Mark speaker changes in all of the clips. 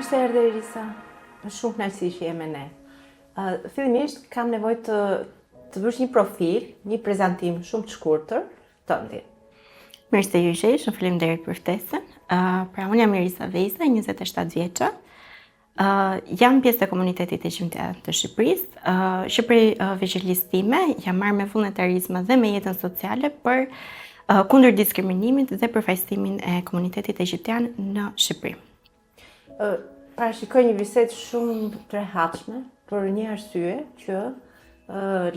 Speaker 1: Mirë se erdhe Irisa, shumë kënaqësi që je me ne. Fillimisht kam nevojë të bësh një profil, një prezantim shumë të shkurtër tëndin.
Speaker 2: Mirë se ju gjej, shumë faleminderit për ftesën. Pra unë jam Irisa Vejza, 27 vjeçë. Jam pjesë e komunitetit egjiptian të Shqipërisë. Shqipëri veçëllisë time, jam marrë me vullnetarizëm dhe me jetën sociale për kundër diskriminimit dhe përfaqësimin e komunitetit egjiptian në Shqipëri.
Speaker 1: Pra shikoj një bisedë shumë të rehatshme për një arsye që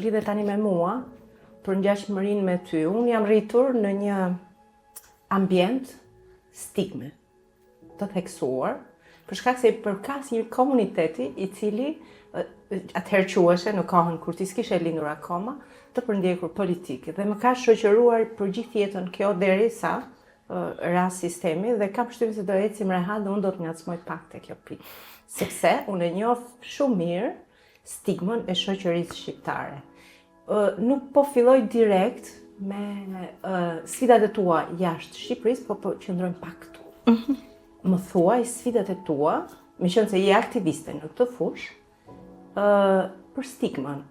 Speaker 1: lidhet tani me mua, për ngjashmërinë me ty. Unë jam rritur në një ambient stigme të theksuar, për shkak se përkas një komuniteti i cili atëherë quheshe në kohën kur ti s'kishe lindur akoma, të përndjekur politike dhe më ka shoqëruar për gjithë jetën kjo derisa rast sistemi dhe kam përshtypjen se do ecim rehat dhe unë do të ngacmoj pak te kjo pikë. Sepse unë e njoh shumë mirë stigmën e shoqërisë shqiptare. Nuk po filloj direkt me sfidat e tua jashtë Shqipërisë, po qëndrojmë pak këtu. Më thuaj sfidat e tua, meqenëse se je aktiviste në këtë fushë, për stigmën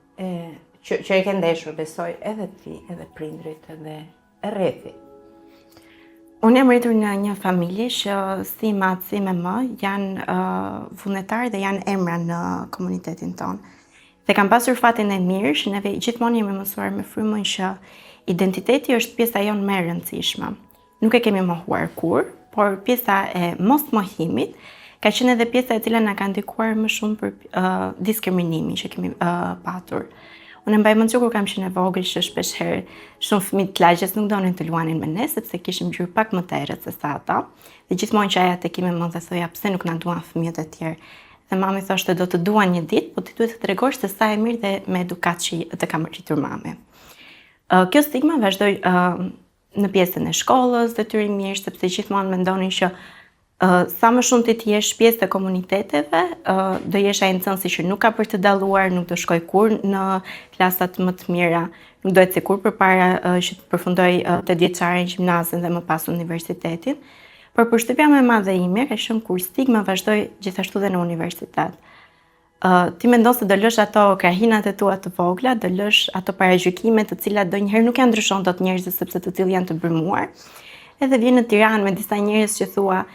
Speaker 1: që e ke ndeshur, besoj, edhe ti, edhe prindrit, edhe e rrethi.
Speaker 2: Unë jam rritur në një familje që si matë si me më janë vullnetarë dhe janë emra në komunitetin tonë. Dhe kam pasur fatin e mirë që neve gjithmonë jemi mësuar me frymën që identiteti është pjesa jonë më e rëndësishme. Nuk e kemi mohuar kur, por pjesa e mos mohimit ka qenë edhe pjesa e cila na ka ndikuar më shumë për diskriminimin që kemi patur. Unë mbaj mend kur kam qenë e vogël që shpesh herë shumë fëmijë të lagjes nuk donin të luanin me ne sepse kishim ngjyrë pak më të errët se sa ata. Dhe gjithmonë që aja tek ime më dhe thoja pse nuk na duan fëmijët e tjerë. Dhe mami thoshte do të duan një ditë, po ti duhet të tregosh se sa e mirë dhe me edukat që të kam rritur mami. Kjo stigma vazhdoi në pjesën e shkollës, detyrimisht, sepse gjithmonë mendonin që sa më shumë ti jesh pjesë të komuniteteve, do jesh ai nxënësi që nuk ka për të dalluar, nuk do shkoj kur në klasat më të mira, nuk do ecë kur përpara që të përfundoj të vjeçare në gjimnazin dhe më pas universitetin. Por përshtypja më e madhe ime ka qenë kur stigma vazhdoi gjithashtu dhe në universitet. Ti mendon se do lësh ato krahinat e tua të vogla, do lësh ato paragjykime të cilat donjëherë nuk janë ndryshon dot njerëzit sepse të tillë janë të bërmuar. Edhe vjen në Tiranë me disa njerëz që thua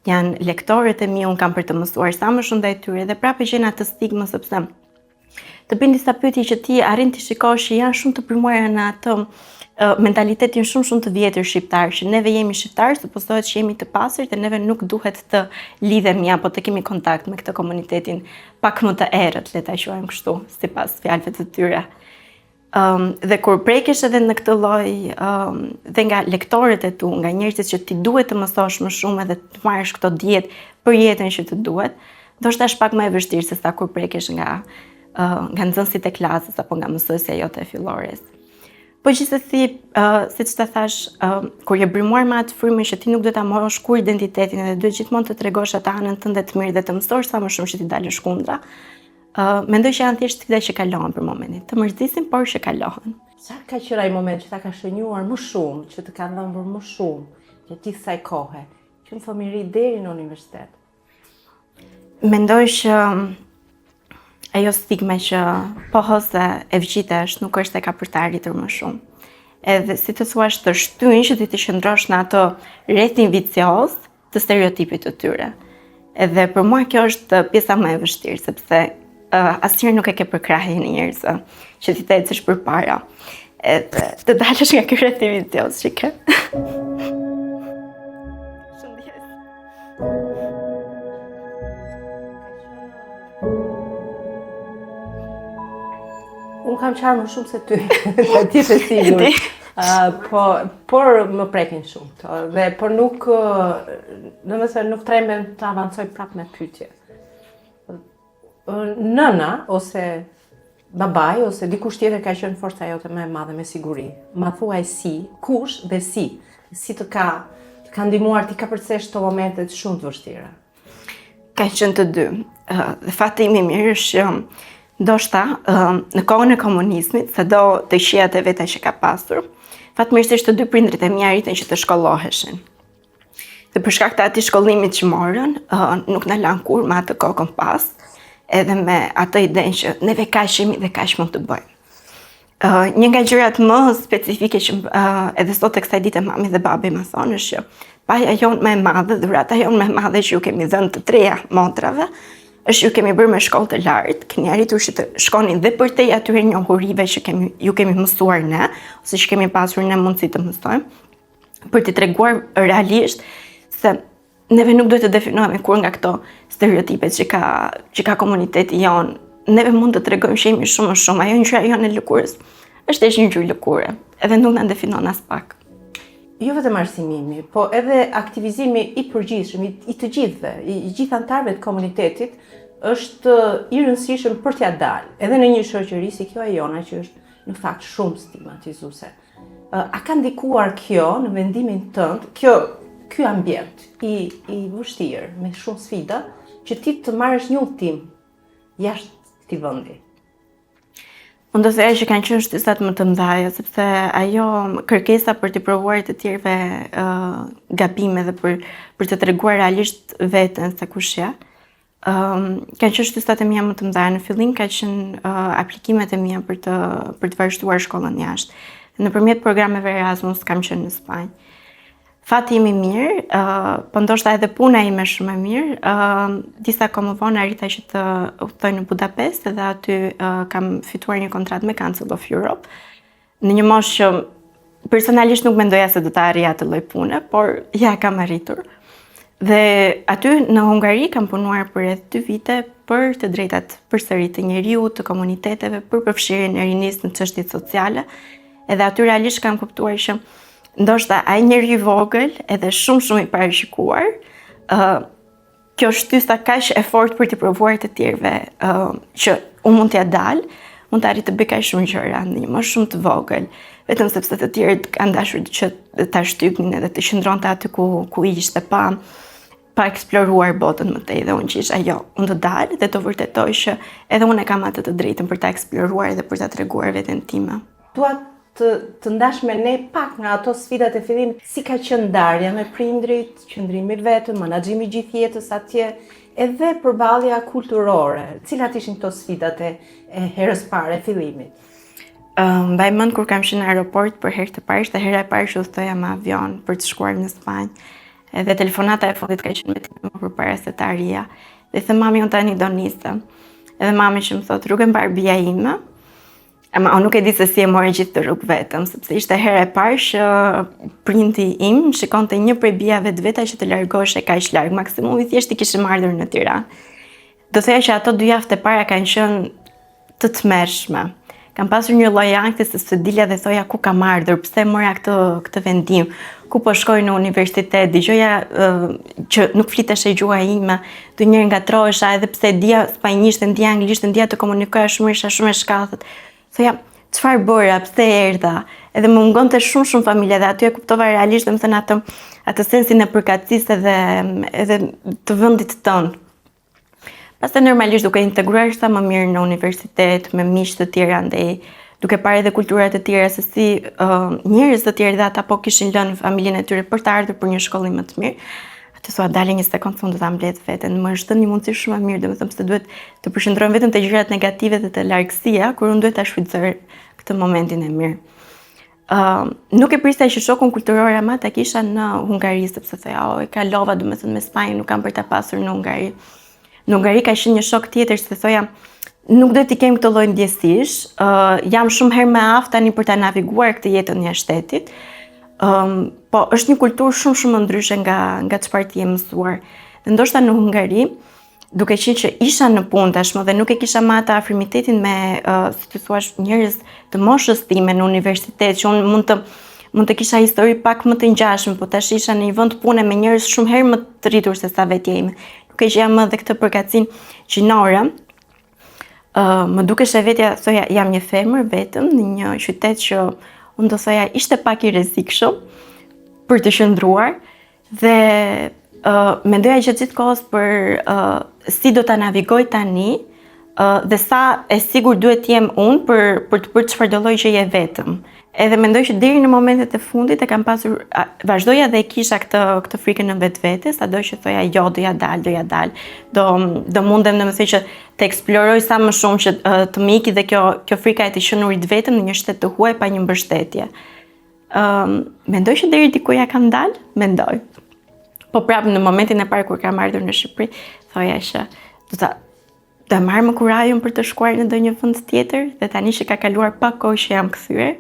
Speaker 2: janë lektorët e mi, unë kam për të mësuar sa më shumë ndaj tyre dhe prapë gjen atë stigmë sepse të bëjnë disa pyetje që ti arrin të shikosh që janë shumë të përmuara në atë mentalitetin shumë të vjetër shqiptar, që neve jemi shqiptarë, supozohet që jemi të pastër dhe neve nuk duhet të lidhemi apo të kemi kontakt me këtë komunitetin pak më të errët, le ta quajmë kështu, sipas fjalëve të tyre. Dhe kur prekesh edhe në këtë lloj dhe nga lektorët e tu, nga njerëzit që ti duhet të mësosh më shumë edhe të marrësh këto dietë për jetën që të duhet, ndoshta është pak më e vështirë se sa kur prekesh nga nxënësit e klasës apo nga mësuesja jote e fillores. Po gjithsesi, siç ta thash, kur je bërmuar me atë frymën që ti nuk do ta morësh kur identitetin edhe duhet gjithmonë të tregosh atë anën tënde të mirë dhe të mësosh sa më shumë që ti dalësh kundra. Mendoj që janë thjesht sfida që kalohen për momentin, të mërzisin, por që kalohen.
Speaker 1: Sa ka qenë ai moment që ta ka shënjuar më shumë, që të ka dhënë më shumë, gjatë kësaj kohe, që në fëmijëri deri në universitet?
Speaker 2: Mendoj që ajo stigma që pohose e vëgjitesh nuk është e ka për të arritur më shumë. Edhe si të thuash të shtyjnë që ti të qëndrosh në ato rrethin vicioz të stereotipit të tyre. Edhe për mua kjo është pjesa më e vështirë, sepse asnjëherë nuk e ke përkrahjen e njerëzve që ti të ecësh përpara. Edhe të dalësh nga ky rreth i vicioz që ke.
Speaker 1: Unë kam qarë më shumë se ty, ti të sigur. Por më prekin shumë, dhe por nuk, nuk tremben të avancoj prap me pyetje. Nëna, ose babaj, ose dikush tjetër ka qenë forca jote më e madhe me siguri. Ma thuaj si, kush dhe si të ka ndihmuar ti ka përcesh këto momente shumë të vështira.
Speaker 2: Ka qenë të dy. Dhe fati im i mirë është që ndoshta në kohën e komunizmit, sado të qijat e veta që ka pasur, fatmirësisht të dy prindrit e mi arritën që të shkolloheshin. Dhe për shkak të atij shkollimit që morën, nuk na lan kur me atë kokën pas, edhe me atë idenë që neve kaq jemi dhe kaq mund të bëjmë. Një nga gjërat më specifike që edhe sot e kësaj dite mami dhe babi më thonë është që paja jonë më e madhe, dhurata jonë më e madhe që ju kemi dhënë të treja motrave, është ju kemi bërë me shkollë të lartë, keni arritur që të shkonin dhe për te atyre njohurive që ju kemi mësuar ne, ose që kemi pasur ne mundësi të mësojmë, për të treguar realisht se neve nuk duhet të definohemi kur nga këto stereotipet që ka komuniteti jonë. Neve mund të tregojmë që jemi shumë më shumë, ajo ngjyra jonë e lëkurës është një ngjyrë lëkure, edhe nuk na definon as pak.
Speaker 1: Jo vetëm arsimimi, po edhe aktivizimi i përgjithshëm, i të gjithëve, i gjithë anëtarëve të komunitetit, është i rëndësishëm për t'ia dalë, edhe në një shoqëri si kjo e jona që është në fakt shumë stigmatizuese. A ka ndikuar kjo në vendimin tënd, ky ambient i vështirë me shumë sfida, që ti të marrësh një udhtim jashtë këtij vendi?
Speaker 2: Unë do thëja që kanë qenë shtysat më të mëdha, sepse ajo kërkesa për të provuar të tjerëve gabime dhe për të treguar realisht veten se kush je, kanë qenë shtysat e mia më të mëdha. Në fillim ka qenë aplikimet e mia për të vazhduar shkollën jashtë. Nëpërmjet programeve Erasmus kam qenë në Spanjë. Fati im i mirë, po ndoshta edhe puna ime shumë e mirë, disa kohë më vonë arrita që të udhtoj në Budapest dhe aty kam fituar një kontratë me Council of Europe. Në një moshë që personalisht nuk mendoja se do ta arrija atë lloj pune, por ja kam arritur. Dhe aty në Hungari kam punuar për rreth 2 vite për të drejtat përsëri të njeriut, të komuniteteve, për përfshirjen e rinisë në çështjet sociale. Edhe aty realisht kam kuptuar që ndoshta ai njeri i vogël edhe shumë i parashikuar, kjo shtysa kaq e fortë për të provuar të tjerëve që unë mund t'ja dal, mund të arrit të bëj kaq shumë gjëra në një moshë shumë të vogël, vetëm sepse të tjerët kanë dashur që ta shtypnin edhe të qëndronte aty ku ishte pa eksploruar botën më tej, dhe unë qisha unë të dal dhe të vërtetoj që edhe unë e kam atë të drejtën për ta eksploruar dhe për ta treguar veten time.
Speaker 1: Dua të ndash me ne pak nga ato sfidat e fillimit, si ka qenë ndarja me prindrit, qëndrimi vetëm, menaxhimi gjithë jetës atje, edhe përballja kulturore. Cilat ishin këto sfidat e herës parë e fillimit?
Speaker 2: Mbaj mend kur kam qenë në aeroport për herë të parë, ishte hera e parë që udhtoja me avion për të shkuar në Spanjë. Edhe telefonata e fundit ka qenë me time më përpara se të arrija. Dhe the mami, unë tani do nisem. Edhe mami që më thotë, rrugën mbar bija ime. Ama unë nuk e di se si e mori gjithë të rrugë vetëm, sepse ishte herë e parë që prindi im shikonte një prej bijave të veta që të largoheshe kaq larg, maksimumi thjesht i kishim ardhur në Tiranë. Do thëja që ato 2 javë të para kanë qenë të tmerrshme. Kam pasur një lloj ankthi sepse dilja dhe thoja ku kam ardhur, pse mora këtë vendim, ku po shkoj në universitet, dëgjoja që nuk fliteshe gjuha ime, ndonjëherë ngatrohesha edhe pse dija spanjisht, ndija anglisht, ndija të komunikoja shumë, isha shumë e shkallët. Thoja, çfarë bëra, pse erdha? Edhe më mungonte shumë familja dhe aty e kuptova realisht, domethënë atë sensin e përkatësisë edhe të vendit tonë. Pastaj normalisht duke integruar sa më mirë në universitet, me miq të tjerë andej, duke parë edhe kultura të tjera se si njerëz të tjerë dhe ata po kishin lënë familjen e tyre për të ardhur për një shkollim më të mirë. Atë thua dalë një sekond thonë do ta mbledh veten, më është dhënë një mundësi shumë e mirë, domethënë se duhet të përshëndrohem vetëm te gjërat negative dhe te largësia, kur unë duhet ta shfrytëzoj këtë momentin e mirë. Nuk e prisja që shokun kulturor ama ta kisha në Hungari, sepse thoja, e kalova domethënë me Spanjën, nuk kam për ta pasur në Hungari. Në Hungari ka qenë një shok tjetër, se thoja, nuk do t'i kem këtë lloj ndjesish, jam shumë herë më aftë tani për ta naviguar këtë jetën jashtë shtetit. Po është një kulturë shumë më ndryshe nga çfarë ti je mësuar. Dhe ndoshta në Hungari, duke qenë që isha në punë tashmë dhe nuk e kisha më atë afërmitetin me, si të thuash, njerëz të moshës time në universitet, që unë mund të kisha histori pak më të ngjashme, po tash isha në një vend pune me njerëz shumë herë më të rritur se sa vetja ime. Nuk e gjeja më dhe këtë përkatësinë gjinore. Më dukesh e vetja, thoja, jam një femër vetëm në një qytet që unë do thoja ishte pak i rrezikshëm për të qëndruar dhe mendoja gjithë kohës për si do ta navigoj tani dhe sa e sigur duhet jem unë për të bërë çfarëdo lloj gjëje vetëm. Edhe mendoj që deri në momentet e fundit e kam pasur, vazhdoja dhe e kisha këtë frikën në vetvete, sado që thoja jo, do ja dal, do mundem domethënë që të eksploroj sa më shumë që të më iki dhe kjo frika e të qenurit vetëm në një shtet të huaj pa një mbështetje. Mendoj që deri diku ja kam dalë, mendoj. Po prapë në momentin e parë kur kam ardhur në Shqipëri, thoja që do marr më kurajën për të shkuar në ndonjë vend tjetër, dhe tani që ka kaluar pak kohë që jam kthyer,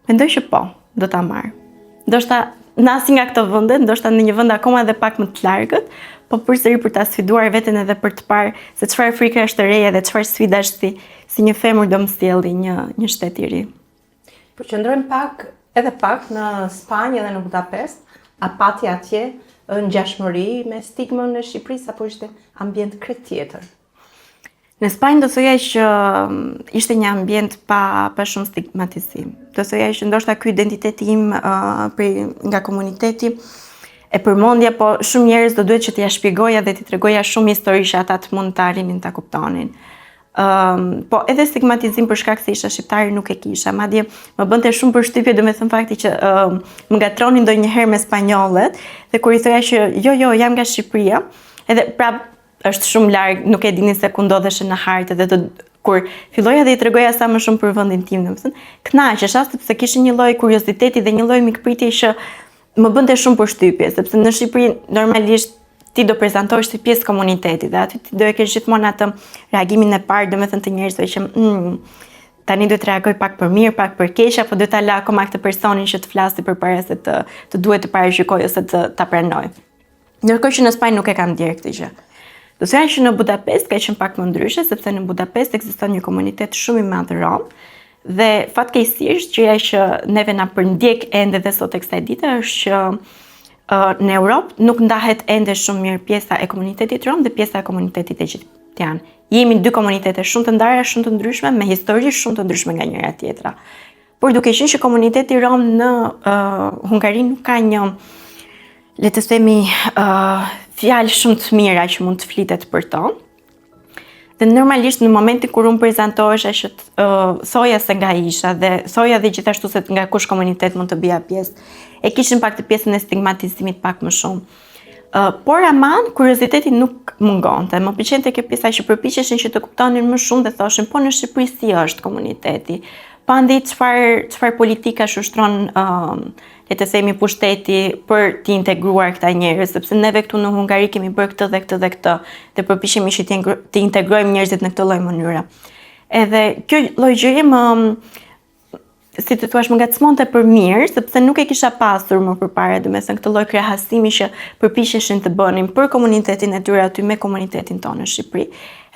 Speaker 2: mendoj që po, do ta marr. Ndoshta në asnjë nga këto vende, ndoshta në një vend akoma edhe pak më të largët, po përsëri për ta sfiduar veten edhe për të parë se çfarë frika është e reja dhe çfarë sfidash si një femër do më sjellë një shtet i ri.
Speaker 1: Po qëndrojmë pak në Spanjë edhe në Budapest, a pati atje ngjashmëri me stigmën e Shqipërisë apo ishte ambient krejt tjetër?
Speaker 2: Në Spanjë do thoja që ishte një ambient pa shumë stigmatizim. Do thoja që ndoshta ky identiteti im nga komuniteti e përmendja, po shumë njerëz do duhet që t'ia shpjegoja dhe t'i tregoja shumë histori që ata të mund të arrinin ta kuptonin. Po edhe stigmatizim për shkak se isha shqiptare nuk e kisha, madje më bënte shumë përshtypje domethënë fakti që më ngatronin ndonjëherë me spanjollet, dhe kur i thoja që jo jam nga Shqipëria, edhe prap është shumë larg, nuk e dinin se ku ndodheshe në hartë, dhe kur filloja dhe i tregoja sa më shumë për vendin tim, domethënë kënaqesha sepse kishin një lloj kurioziteti dhe një lloj mikpritje që më bënte shumë përshtypje, sepse në Shqipëri normalisht ti do prezantohesh si pjesë komunitetit dhe aty ti do e kesh gjithmonë atë reagimin e parë, domethënë të njerëzve që tani do të reagoj pak për mirë, pak për keq, apo do ta la akoma këtë personin që të flasi përpara se të duhet të parashikoj ose ta pranoj. Ndërkohë që në Spanjë nuk e kam ndjerë këtë gjë. Do të thoya që në Budapest ka qenë pak më ndryshe, sepse në Budapest ekziston një komunitet shumë i madh rom, dhe fatkeqësisht gjëja që neve na përndjek ende dhe sot e kësaj dite është që në Europë nuk ndahet ende shumë mirë pjesa e komunitetit rom dhe pjesa e komunitetit egjiptian. Jemi dy komunitete shumë të ndara, shumë të ndryshme, me histori shumë të ndryshme nga njëra tjetra. Por duke qenë që komuniteti rom në Hungari nuk ka një, le të themi, fjalë shumë të mira që mund të flitet për to. Dhe normalisht në momentin kur unë prezantohesha që thoja se nga isha dhe thoja dhe gjithashtu se nga kush komunitet mund të bija pjesë, e kishin pak të pjesën e stigmatizimit pak më shumë. Por aman, kurioziteti nuk mungonte. Më pëlqente kjo pjesa që përpiqeshin që të kuptonin më shumë dhe thoshin, po në Shqipëri si është komuniteti? Pandi çfarë politika ushtron le të themi pushteti për të integruar këta njerëz, sepse neve këtu në Hungari kemi bërë këtë dhe këtë dhe këtë, dhe përpiqemi që të integrojmë njerëzit në këtë lloj mënyre. Edhe kjo lloj gjëje si të thuash, më ngacmonte për mirë, sepse nuk e kisha pasur më përpara, domethënë këtë lloj krahasimi që përpiqeshin të bënin për komunitetin e tyre aty me komunitetin tonë në Shqipëri.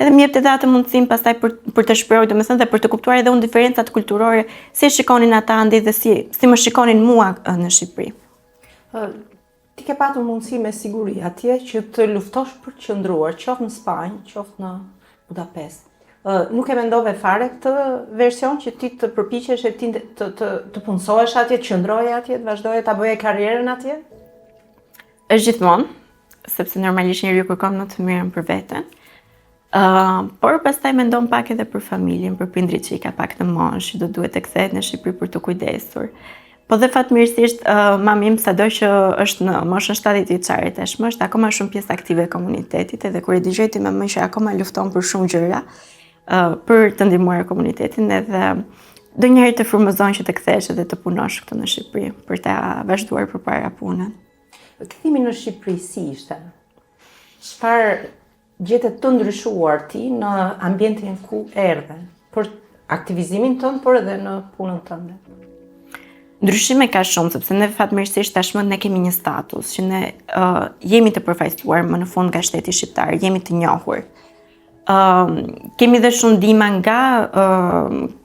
Speaker 2: Edhe më jepte atë mundësinë pastaj për të shprehur, domethënë, dhe për të kuptuar edhe unë diferencat kulturore, si shikonin ata andej dhe si më shikonin mua në Shqipëri.
Speaker 1: Ti ke patur mundësi me siguri atje që të luftosh për të qëndruar, qoftë në Spanjë, qoftë në Budapest. Nuk e mendove fare këtë version që ti të përpiqesh e ti të punësohesh atje, të qëndroje atje, të vazhdoje ta bëje karrierën atje?
Speaker 2: Është gjithmonë, sepse normalisht njeriu kërkon më të mirën për veten. Por pastaj mendon pak edhe për familjen, për prindrit që i ka pak të moshë, që do duhet të kthehet në Shqipëri për të kujdesur. Po dhe fatmirësisht mami im sado që është në moshën 70 vjeçare tashmë, është akoma shumë pjesë aktive e komunitetit, edhe kur e dëgjoj ti më që akoma lufton për shumë gjëra për të ndihmuar komunitetin, edhe donjëherë të frymëzon që të kthehesh edhe të punosh këtu në Shqipëri për ta vazhduar përpara punën.
Speaker 1: Kthimi në Shqipëri si ishte? Çfarë gjete të ndryshuar ti në ambientin ku erdhe, për aktivizimin tënd, por edhe në punën tënde?
Speaker 2: Ndryshime ka shumë, sepse ne fatmirësisht tashmë ne kemi një status që ne jemi të përfaqësuar më në fund nga shteti shqiptar, jemi të njohur. Kemi dhe shumë ndihmë nga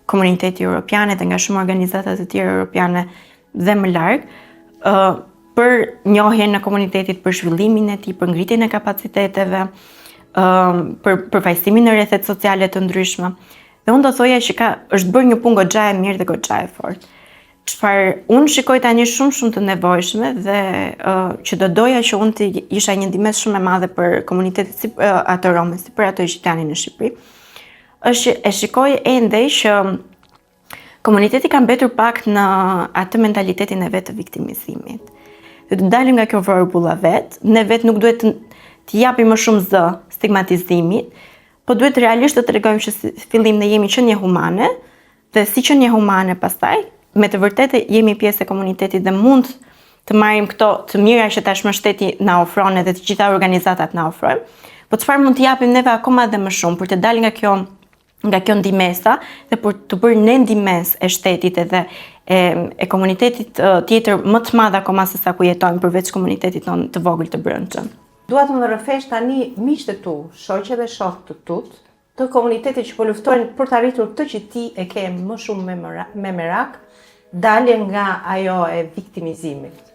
Speaker 2: komuniteti europian dhe nga shumë organizata të tjera europiane dhe më larg për njohjen e komunitetit, për zhvillimin e tij, për ngritjen e kapaciteteve, për përfaqësimin në rrethet sociale të ndryshme. Dhe unë do thoja që është bërë një punë goxha e mirë dhe goxha e fortë. Çfarë unë shikoj tani shumë të nevojshme dhe që do doja që unë të isha një ndihmës shumë e madhe për komunitetin si ato romë, si për ato egjiptianin në Shqipëri, është që e shikoj ende që Komuniteti ka mbetur pak në atë mentalitetin e vetë të viktimizimit. Dhe të dalim nga kjo vërbulla vetë, ne vetë nuk duhet të japim më shumë zë stigmatizimit, po duhet realisht të tregojmë që si fillim ne jemi qenie humane, dhe si qenie humane pastaj, me të vërtetë jemi pjesë e komunitetit dhe mund të marrim këto të mira që tashmë shteti na ofron edhe të gjitha organizatat na ofrojnë, po çfarë mund të japim neve akoma dhe më shumë për të dalë nga kjo ndihmesa dhe për të bërë ne ndihmës e shtetit edhe e komunitetit tjetër më të madh akoma se sa ku jetojmë përveç komunitetit tonë të vogël të brendshëm.
Speaker 1: Dua të më rrëfesh tani miqtë tu, shoqe dhe shokë të tut, të komunitetit që po luftojnë për të arritur këtë që ti e ke më shumë me merak, dalje nga ajo e viktimizimit.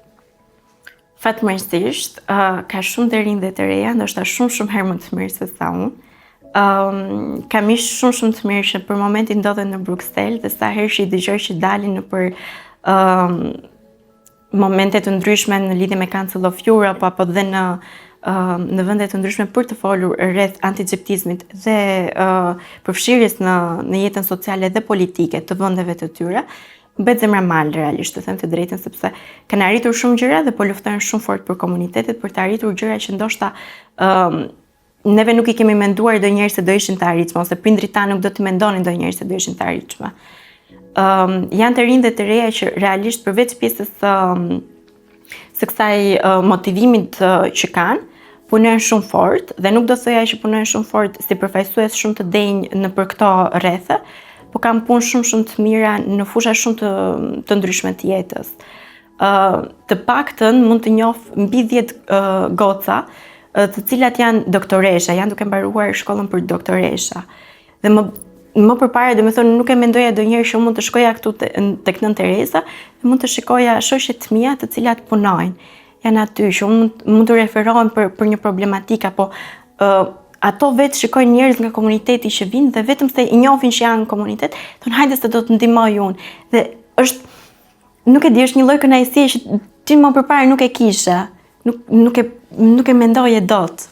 Speaker 2: Fatmirësisht, ka shumë të rinj dhe të reja, ndoshta shumë herë më të mirë se sa unë. Kam ish shumë të mirë që për momentin ndodhen në Bruxelles dhe sa herë që i dëgjoj që dalin në për momente të ndryshme në lidhje me Council of Europe apo dhe në vende të ndryshme për të folur rreth antigjeptizmit dhe përfshirjes në jetën sociale dhe politike të vendeve të tyre, bëhet zemra mal realisht, të them të drejtën, sepse kanë arritur shumë gjëra dhe po luftojnë shumë fort për komunitetet për të arritur gjëra që ndoshta neve nuk i kemi menduar ndonjëherë se do ishin të arritshme, ose prindrit tanë nuk do të mendonin ndonjëherë se do ishin të arritshme. Janë të rinj dhe të reja që realisht përveç pjesës së kësaj motivimit që kanë, punojnë shumë fort dhe nuk do thoja që punojnë shumë fort si përfaqësues shumë të denjë në për këto rrethe, po kanë punë shumë të mira në fusha shumë të ndryshme të jetës. Të paktën mund të njoh mbi 10 goca të cilat janë doktoresha, janë duke mbaruar shkollën për doktoresha. Dhe më përpara, domethënë, nuk e mendoja ndonjëherë që mund të shkoja këtu tek Nën Tereza, dhe mund të shikoja shoqet mia të cilat punojnë. Janë aty që mund të referohen për një problematik, apo ato vetë shikojnë njerëz nga komuniteti që vinë dhe vetëm se i njohin që janë në komunitet, thonë hajde se do të ndihmoj unë. Dhe nuk e di, është një lloj kënaqësie që ti më përpara nuk e kishe. Nuk e mendoje dot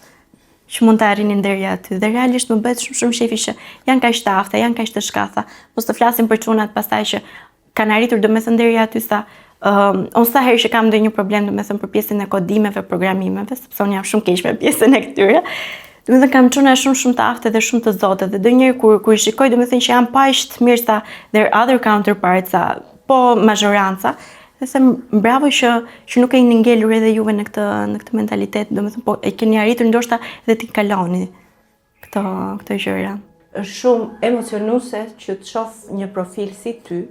Speaker 2: që mund të arrinin deri aty. Dhe realisht më bëhet shumë shefi që janë kaq të afta, janë kaq të shkatha. Mos të flasim për çunat pastaj që kanë arritur domethënë deri aty sa unë sa herë që kam ndonjë problem domethënë për pjesën e kodimeve, programimeve, sepse unë jam shumë keq me pjesën e këtyre. Domethënë kam çuna shumë të aftë dhe shumë të zotë. Dhe ndonjëherë kur i shikoj domethënë që janë pa aq të mirë sa their other counterparts, po majoranca, dhe se bravo që nuk e keni ngelur edhe juve në këtë mentalitet, domethënë po e keni arritur ndoshta edhe t'i kaloni këto gjëra.
Speaker 1: Është shumë emocionuese që të shoh një profil si ty,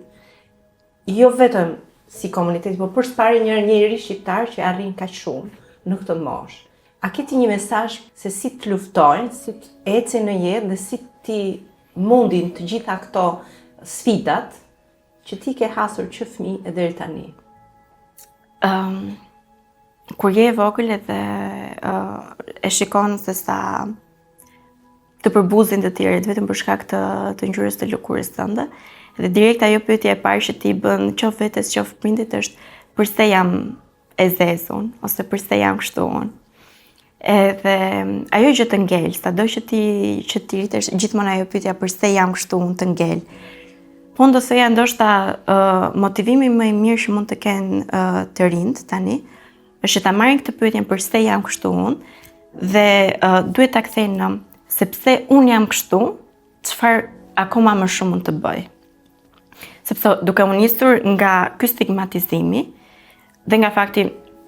Speaker 1: jo vetëm si komunitet, por për së pari një njerëz shqiptar që arrin kaq shumë në këtë moshë. A ke ti një mesazh se si të luftojnë, si të ecin në jetë dhe si ti mundin të gjitha këto sfidat që ti ke hasur që fëmijë e deri tani?
Speaker 2: Kur je e vogël edhe e shikon se sa të përbuzin të tjerët vetëm për shkak të ngjyrës të lëkurës tënde, dhe direkt ajo pyetja e parë që ti bën qoftë vetes qoftë prindit është pse jam e zezun ose pse jam kështu unë. Edhe ajo gjë të ngel, sado që ti rritesh gjithmonë ajo pyetja pse jam kështu unë të ngel. Po do thoya ndoshta motivimi më i mirë që mund të kenë të rinjt tani është që ta marrin këtë pyetje pse jam kështu unë dhe duhet ta kthejnë në sepse unë jam kështu, çfarë akoma më shumë mund të bëj. Sepse duke u nisur nga ky stigmatizimi dhe nga fakti,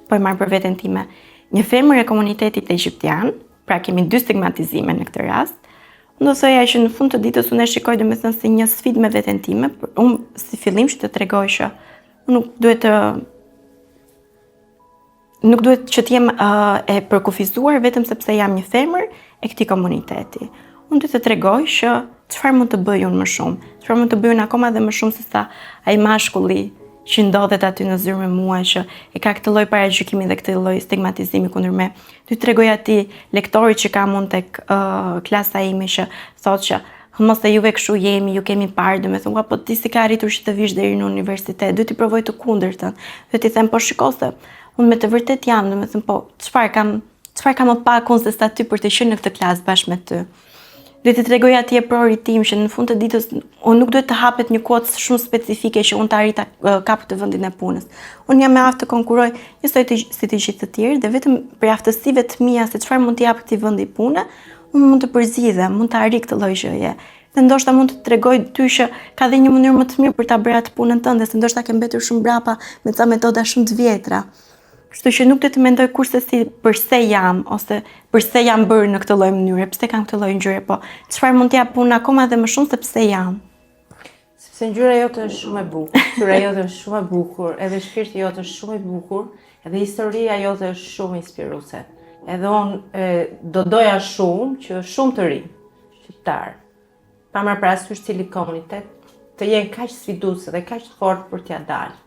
Speaker 2: po e marr për veten time, një femër e komunitetit egjiptian, pra kemi dy stigmatizime në këtë rast, do thoya që në fund të ditës unë e shikoj domethënë si një sfidë me veten time, unë si fillim që të tregoj që nuk duhet që të jem e përkufizuar vetëm sepse jam një femër e këtij komuniteti. Unë duhet të tregoj që çfarë mund të bëj unë më shumë, çfarë mund të bëj unë akoma dhe më shumë se sa ai mashkulli që ndodhet aty në zyrë me mua, që e ka këtë lloj paragjykimi dhe këtë lloj stigmatizimi kundër me. Ty tregoj atij lektorit që kam unë tek klasa ime që thotë që mos e juve kështu jemi, ju kemi parë, domethënë po ti si ka arritur që të vish deri në universitet, duhet të provoj të kundërtën. Duhet t'i them po shikoj se unë me të vërtet jam, domethënë po çfarë kam më pak unë se sa ty për të qenë në këtë klasë bashkë me ty. do t'i tregoj atje prorit tim që në fund të ditës unë nuk duhet të hapet një kocë shumë specifike që unë të arrita kap të vendin e punës. Unë jam me aftë të konkurroj njësoj si të gjithë të tjerë dhe vetëm për aftësive të mia se çfarë mund t'i jap këtij vendi pune, unë mund të përzgjidhem, mund të arri këtë lloj gjëje. Dhe ndoshta mund të tregoj ty që ka dhe një mënyrë më të mirë për ta bërë atë punën tënde, se ndoshta ke mbetur shumë brapa me ca metoda shumë të vjetra. Kështu që nuk do të mendoj kurse si përse jam ose përse jam bërë në këtë lloj mënyre, pse kam këtë lloj ngjyre, po çfarë mund t'jap punë akoma dhe më shumë se pse jam.
Speaker 1: Sepse ngjyra jote është shumë e bukur, fytyra jote është shumë e bukur, edhe shpirti jote është shumë i bukur, edhe historia jote është shumë inspiruese. Edhe unë do doja shumë që shumë të rinj, shqiptar, pa marrë parasysh cili komunitet, të jenë kaq sfiduese dhe kaq të fortë për t'ia dalë.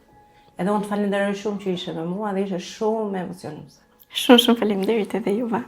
Speaker 1: Edhe unë të falenderoj shumë që ishe me mua dhe ishe shumë emocionuese.
Speaker 2: Shumë faleminderit edhe juve.